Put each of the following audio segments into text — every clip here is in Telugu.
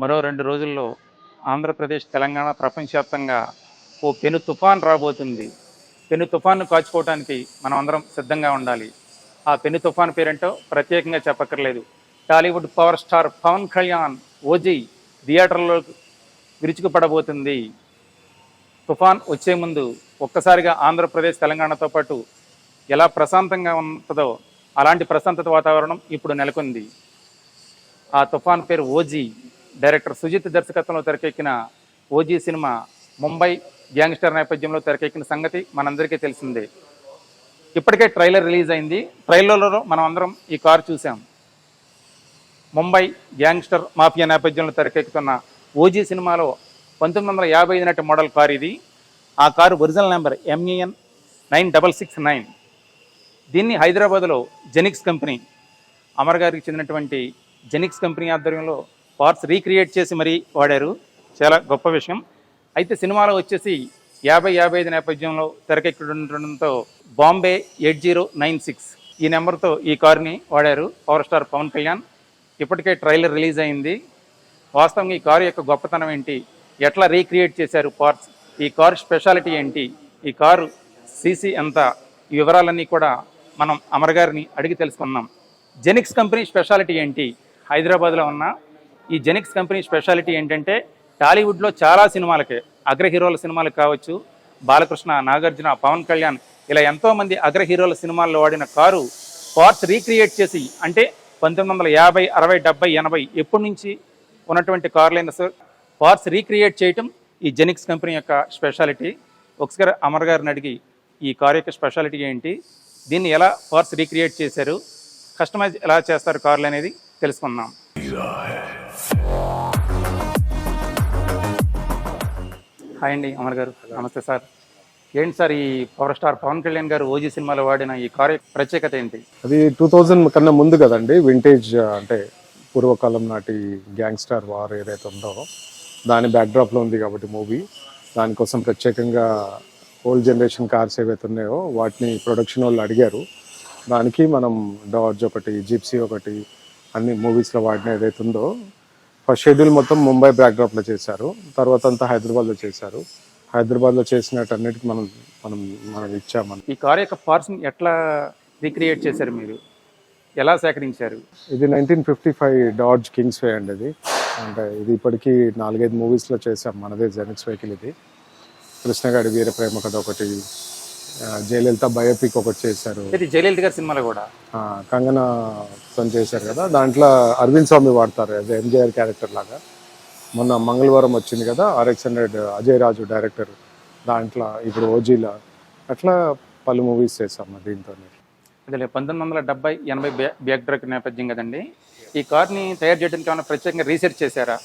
మరో 2 రోజుల్లో ఆంధ్రప్రదేశ్, తెలంగాణ ప్రపంచవ్యాప్తంగా ఓ పెను తుఫాన్ రాబోతుంది. పెను తుఫాన్ను కాచుకోవటానికి మనం అందరం సిద్ధంగా ఉండాలి. ఆ పెను తుఫాన్ పేరేంటో ప్రత్యేకంగా చెప్పక్కర్లేదు. Tollywood power star Pavan Kalyan 'OG' థియేటర్లో విరుచుకుపడబోతుంది. తుఫాన్ వచ్చే ముందు ఒక్కసారిగా ఆంధ్రప్రదేశ్, తెలంగాణతో పాటు ఎలా ప్రశాంతంగా ఉంటుందో అలాంటి ప్రశాంతత వాతావరణం ఇప్పుడు నెలకొంది. ఆ తుఫాన్ పేరు 'ఓజీ'. డైరెక్టర్ సుజిత్ దర్శకత్వంలో తెరకెక్కిన 'ఓజీ' సినిమా ముంబై గ్యాంగ్స్టర్ నేపథ్యంలో తెరకెక్కిన సంగతి మనందరికీ తెలిసిందే. ఇప్పటికే ట్రైలర్ రిలీజ్ అయింది. ట్రైలర్లో మనం అందరం ఈ కారు చూసాం. ముంబై గ్యాంగ్స్టర్ మాఫియా నేపథ్యంలో తెరకెక్కుతున్న 'ఓజీ' సినిమాలో 1955 నాటి మోడల్ కారు ఇది. ఆ కారు ఒరిజినల్ నెంబర్ MEN 9669. దీన్ని హైదరాబాద్లో జెనిక్స్ కంపెనీ, అమర్ గారికి చెందినటువంటి జెనిక్స్ కంపెనీ ఆధ్వర్యంలో పార్ట్స్ రీక్రియేట్ చేసి మరీ వాడారు. చాలా గొప్ప విషయం. అయితే సినిమాలో వచ్చేసి 50-55 నేపథ్యంలో తెరకెక్కడంతో బాంబే 8096 ఈ నెంబర్తో ఈ కారుని వాడారు పవర్ స్టార్ పవన్ కళ్యాణ్. ఇప్పటికే ట్రైలర్ రిలీజ్ అయింది. వాస్తవంగా ఈ కారు యొక్క గొప్పతనం ఏంటి, ఎట్లా రీక్రియేట్ చేశారు పార్ట్స్, ఈ కారు స్పెషాలిటీ ఏంటి, ఈ కారు సీసీ ఎంత, ఈ వివరాలన్నీ కూడా మనం అమర్ గారిని అడిగి తెలుసుకున్నాం. జెనిక్స్ కంపెనీ స్పెషాలిటీ ఏంటి, హైదరాబాద్లో ఉన్న ఈ జెనిక్స్ కంపెనీ స్పెషాలిటీ ఏంటంటే టాలీవుడ్లో చాలా సినిమాలకి, అగ్ర హీరోల సినిమాలకు కావచ్చు, బాలకృష్ణ, నాగార్జున, పవన్ కళ్యాణ్ ఇలా ఎంతోమంది అగ్ర హీరోల సినిమాల్లో వాడిన కారు పార్ట్స్ రీక్రియేట్ చేసి, అంటే 1950, 60, 70, 80 ఎప్పటి నుంచి ఉన్నటువంటి కార్లైన పార్ట్స్ రీక్రియేట్ చేయటం ఈ జెనిక్స్ కంపెనీ యొక్క స్పెషాలిటీ. ఒకసారి అమర్ గారిని అడిగి ఈ కారు యొక్క స్పెషాలిటీ ఏంటి, దీన్ని ఎలా పార్ట్స్ రీక్రియేట్ చేశారు, కస్టమైజ్ ఎలా చేస్తారు కార్లు అనేది తెలుసుకుందాం. హాయ్ అండి అమర్ గారు. నమస్తే సార్. ఏంటి సార్ ఈ పవర్ స్టార్ పవన్ కళ్యాణ్ గారు 'ఓజీ' సినిమాలో వాడిన ఈ కారు యొక్క ప్రత్యేకత ఏంటి? అది 2000 కన్నా ముందు కదండి, వింటేజ్, అంటే పూర్వకాలం నాటి గ్యాంగ్స్టర్ వార్ ఏదైతే ఉందో దాని బ్యాక్డ్రాప్లో ఉంది కాబట్టి మూవీ. దానికోసం ప్రత్యేకంగా ఓల్డ్ జనరేషన్ కార్స్ ఏవైతే ఉన్నాయో వాటిని ప్రొడక్షన్ వాళ్ళు అడిగారు. దానికి మనం డాడ్జ్ ఒకటి, జిప్సీ ఒకటి, అన్ని మూవీస్లో వాడిన ఏదైతే ఉందో ఫస్ట్ షెడ్యూల్ మొత్తం ముంబై బ్యాక్డ్రాప్లో చేశారు. తర్వాత అంతా హైదరాబాద్లో చేశారు. హైదరాబాద్లో చేసినట్టన్నిటికీ మనం మనం మనం ఇచ్చామని. ఈ కారు యొక్క పార్ట్స్ని ఎట్లా రీక్రియేట్ చేశారు, మీరు ఎలా సేకరించారు? ఇది 1955 డాడ్జ్ కింగ్స్వే అండి. ఇది అంటే ఇది ఇప్పటికీ 4-5 మూవీస్లో చేసాం. మనదే జెనిక్స్ వెహికల్ ఇది. కృష్ణగాడి వీర ప్రేమ కథ ఒకటి, జయలలిత బయోపిక్ ఒకటి చేశారు. జయలలిత గారి సినిమాలో కూడా కంగనాతో చేశారు కదా, దాంట్లో అరవింద్ స్వామి వాడతారు యాజ్ ఎంజీఆర్ క్యారెక్టర్ లాగా. మొన్న మంగళవారం వచ్చింది కదా RX-100, అజయ్ రాజు డైరెక్టర్, దాంట్లో ఇప్పుడు 'ఓజీ'లా అట్లా పలు మూవీస్ చేసాము దీంతో. అదే 1970, 80 బ్యాక్ డ్రాప్ నేపథ్యం కదండి. ఈ కార్ని తయారు చేయడానికి ఏమైనా ప్రత్యేకంగా రీసెర్చ్ చేశారా?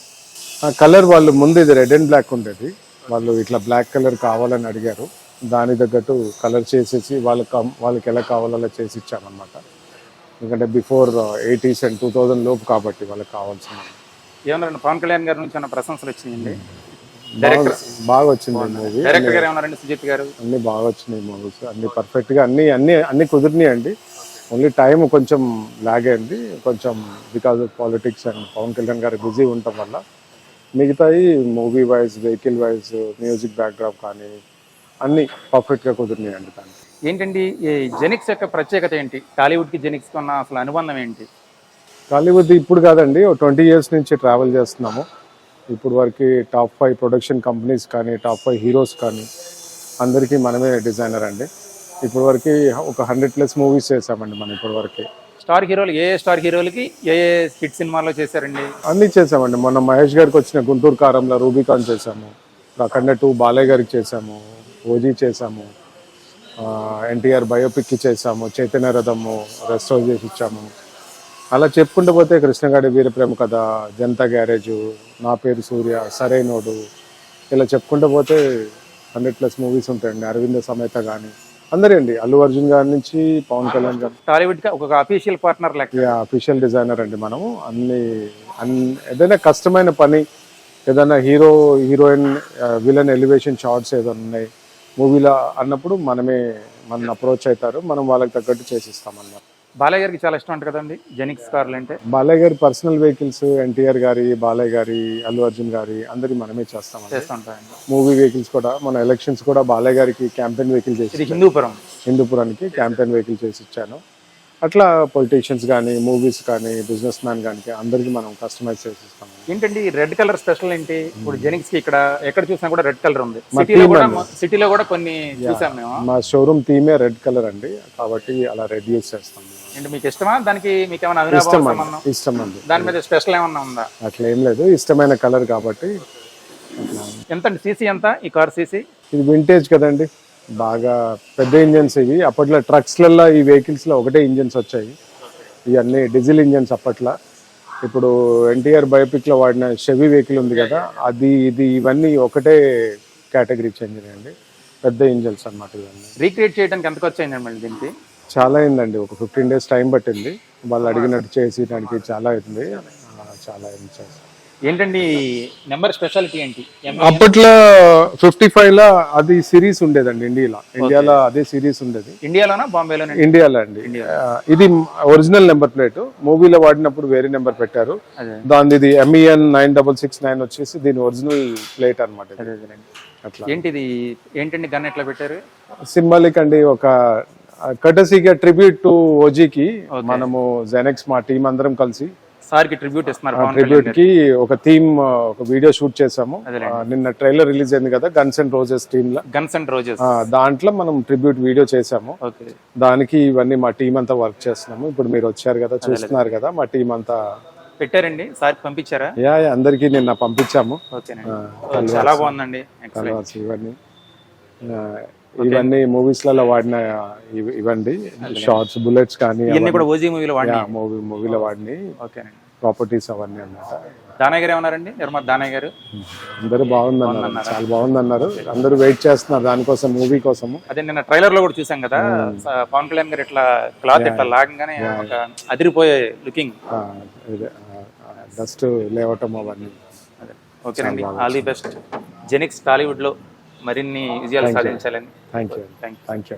కలర్ వాళ్ళు ముందు ఇది రెడ్ అండ్ బ్లాక్ ఉండేది, వాళ్ళు ఇట్లా బ్లాక్ కలర్ కావాలని అడిగారు. దాని తగ్గట్టు కలర్ చేసేసి వాళ్ళకి ఎలా కావాలో అలా చేసి ఇచ్చామన్నమాట. ఎందుకంటే బిఫోర్ 80s and 2000 లోపు కాబట్టి వాళ్ళకి కావాల్సిన. ఏమన్నారండి పవన్ కళ్యాణ్ గారి నుంచి ఏమైనా ప్రశంసలు వచ్చినాయండి? బాగా వచ్చింది మూవీ. డైరెక్టర్ గారు ఏమన్నారండి, సుజిత్ గారు? అన్ని బాగా వచ్చినాయి మూవీస్, అన్ని పర్ఫెక్ట్గా అన్ని కుదిరినాయి అండి. ఓన్లీ టైం కొంచెం లాగ్ అయింది, కొంచెం because of politics and Pawan Kalyan garu busy ఉండటం వల్ల. మిగతాయి movie wise, vehicle wise, music backdrop కానీ అన్నీ పర్ఫెక్ట్గా కుదిరినాయి అండి. దాన్ని ఏంటండి ఈ జెనిక్స్ యొక్క ప్రత్యేకత ఏంటి, టాలీవుడ్కి జెనిక్స్కి ఉన్న అసలు అనుబంధం ఏంటి? టాలీవుడ్ ఇప్పుడు కాదండి, 20 years నుంచి ట్రావెల్ చేస్తున్నాము. ఇప్పుడు వరకు టాప్ 5 ప్రొడక్షన్ కంపెనీస్ కానీ, టాప్ 5 హీరోస్ కానీ అందరికీ మనమే డిజైనర్ అండి. ఇప్పుడు వరకు ఒక 100+ మూవీస్ చేసామండి మనం ఇప్పటి వరకు. స్టార్ హీరోలు ఏ స్టార్ హీరోలకి ఏ హిట్ సినిమాలో చేశారండి? అన్నీ చేసామండి. మొన్న మహేష్ గారికి వచ్చిన గుంటూరు కారంలో రూబికాన్ చేసాము, అఖండ 2 బాలయ్య గారికి చేసాము, 'ఓజీ' చేసాము, NTR బయోపిక్కి చేసాము, చైతన్య రథము రెస్టోర్ చేసి ఇచ్చాము. అలా చెప్పుకుంటూ పోతే కృష్ణగాడి వీర ప్రేమ కథ, జనతా గ్యారేజు, నా పేరు సూర్య, సరైనోడు, ఇలా చెప్పుకుంటూ పోతే 100+ మూవీస్ ఉంటాయండి. అరవింద సమేత కానీ అందరూ అండి, అల్లు అర్జున్ గారి నుంచి పవన్ కళ్యాణ్ గారు. టాలీవుడ్కి ఒక అఫీషియల్ పార్ట్నర్ లెక్క, అఫీషియల్ డిజైనర్ అండి మనము. ఏదైనా కష్టమైన పని, ఏదైనా హీరోయిన్ విలన్ ఎలివేషన్ షార్ట్స్ ఏదైనా ఉన్నాయి మూవీలో అన్నప్పుడు మన అప్రోచ్ అవుతారు, మనం వాళ్ళకి తగ్గట్టు చేసిస్తామన్నమాట. బాలయ్య గారికి చాలా ఇష్టం అంట కదండి జెనిక్స్ కార్లు అంటే. బాలయ్య గారి పర్సనల్ వెహికల్స్, ఎన్టీఆర్ గారి, బాలయ్య గారి, అల్లు అర్జున్ గారి అందరి మనమే చేస్తామండి. చేస్తుంటాయండి. మూవీ వెహికల్స్ కూడా మన ఎలక్షన్స్ కూడా బాలయ్య గారికి క్యాంపెయిన్ వెహికల్ చేసి, ఇది హిందూపురం. హిందూపురానికి క్యాంపెయిన్ వెహికల్ చేసి ఇచ్చాను. అట్లా పొలిటీషియన్స్ కానీ, మూవీస్ కానీ, బిజినెస్ మ్యాన్ కానీ అందరికి మనం కస్టమైజ్ చేసి ఇస్తాం. ఏంటండి రెడ్ కలర్ స్పెషల్ ఏంటి? ఇప్పుడు జెనిక్స్ కి ఇక్కడ ఎక్కడ చూసినా కూడా రెడ్ కలర్ ఉంది. మా సిటీలో కూడా కొన్ని చూసాం మేము. మా షోరూమ్ థీమే రెడ్ కలర్ అండి, కాబట్టి అలా రెడ్ యూస్ చేస్తాం. ఏంటి మీకు ఇష్టమా? దానికి మీకు ఏమైనా ఇష్టం అండి. దాని మీద స్పెషల్ ఏమన్నా ఉందా? అట్లా ఏం లేదు, ఇష్టమైన కలర్ కాబట్టి. ఎంత అండి సీసీ ఎంత ఈ కార్ సీసీ? ఇది వింటేజ్ కదండి, బాగా పెద్ద ఇంజన్స్ ఇవి. అప్పట్లో ట్రక్స్లలో ఈ వెహికల్స్లో ఒకటే ఇంజన్స్ వచ్చాయి, ఇవన్నీ డీజిల్ ఇంజన్స్ అప్పట్లో. ఇప్పుడు ఎన్టీఆర్ బయోపిక్లో వాడిన షెవీ వెహికల్ ఉంది కదా, అది ఇది ఇవన్నీ ఒకటే కేటగిరీ చెందినవి అండి, పెద్ద ఇంజన్స్ అన్నమాట ఇవన్నీ. రీక్రియేట్ చేయడానికి ఎంత ఖర్చు అయిందండి మళ్ళీ దీనికి? చాలా అయిందండి, ఒక 15 days టైం పట్టింది. వాళ్ళు అడిగినట్టు చేసి దానికి చాలా అవుతుంది, చాలా అయింది. ఏంటండి నెంబర్ స్పెషాలిటీ ఏంటి? అప్పట్లో 55లో అది సిరీస్ ఉండేదండి ఇండియాలో అదే సిరీస్ ఉండేది. ఇండియాలోనా బాంబేలోనా? ఇండియాలో అండి. ఇది ఒరిజినల్ నెంబర్ ప్లేట్, మూవీలో వాడినప్పుడు వేరే నెంబర్ పెట్టారు. దాని ఇది MEN 9669 వచ్చేసి దీని ఒరిజినల్ ప్లేట్ అనమాట. అట్లా ఏంటిది ఏంటండి గన్ ఎట్లా పెట్టారు? సింబాలిక్ అండి, ఒక కటసీగా ట్రిబ్యూట్ టు ఓజీకి మనము జెనెక్స్ మా టీం అందరం కలిసి సార్ కి ట్రిబ్యూట్ ఇస్తున్నారు. ట్రిబ్యూట్ కి ఒక థీమ్, ఒక వీడియో షూట్ చేసాము. నిన్న ట్రైలర్ రిలీజ్ అయింది కదా గన్స్ అండ్ రోజెస్ టీమ్ లో, గన్స్ అండ్ రోజెస్ దాంట్లో మనం ట్రిబ్యూట్ వీడియో చేసాము. దానికి ఇవన్నీ మా టీం అంతా వర్క్ చేస్తున్నాము. ఇప్పుడు మీరు వచ్చారు కదా, చూస్తున్నారు కదా, మా టీం అంతా పెట్టారండి. సార్ పంపించారా? అందరికి నిన్న పంపించాము. చాలా బాగుందండి. ఇవన్నీ మూవీస్ లలో వాడిన ఇవ్వండి, షార్ట్స్, బుల్లెట్స్ కానీ మూవీలో వాడిని ప్రాపర్టీస్ అవన్నీ అన్నమాట. దానయ్య గారు ఏమన్నారండి? నిర్మాత దానయ్య గారు అందరూ బాగుందన్నారు, చాలా బాగుందన్నారు. అందరూ వెయిట్ చేస్తున్నారు దానికోసం, మూవీ కోసము. అదే నిన్న ట్రైలర్ లో కూడా చూసాం కదా, పవన్ కళ్యాణ్ గారు ఇట్లా క్లాత్ ఇట్లా లాగంగానే ఒక అదిరిపోయే లుకింగ్, డస్ట్ లేవటం అవన్నీ. ఓకేనండి, ఆల్ ది బెస్ట్. జెనిక్స్ టాలీవుడ్ లో మరిన్ని విజయాలు సాధించాలని. Thank you.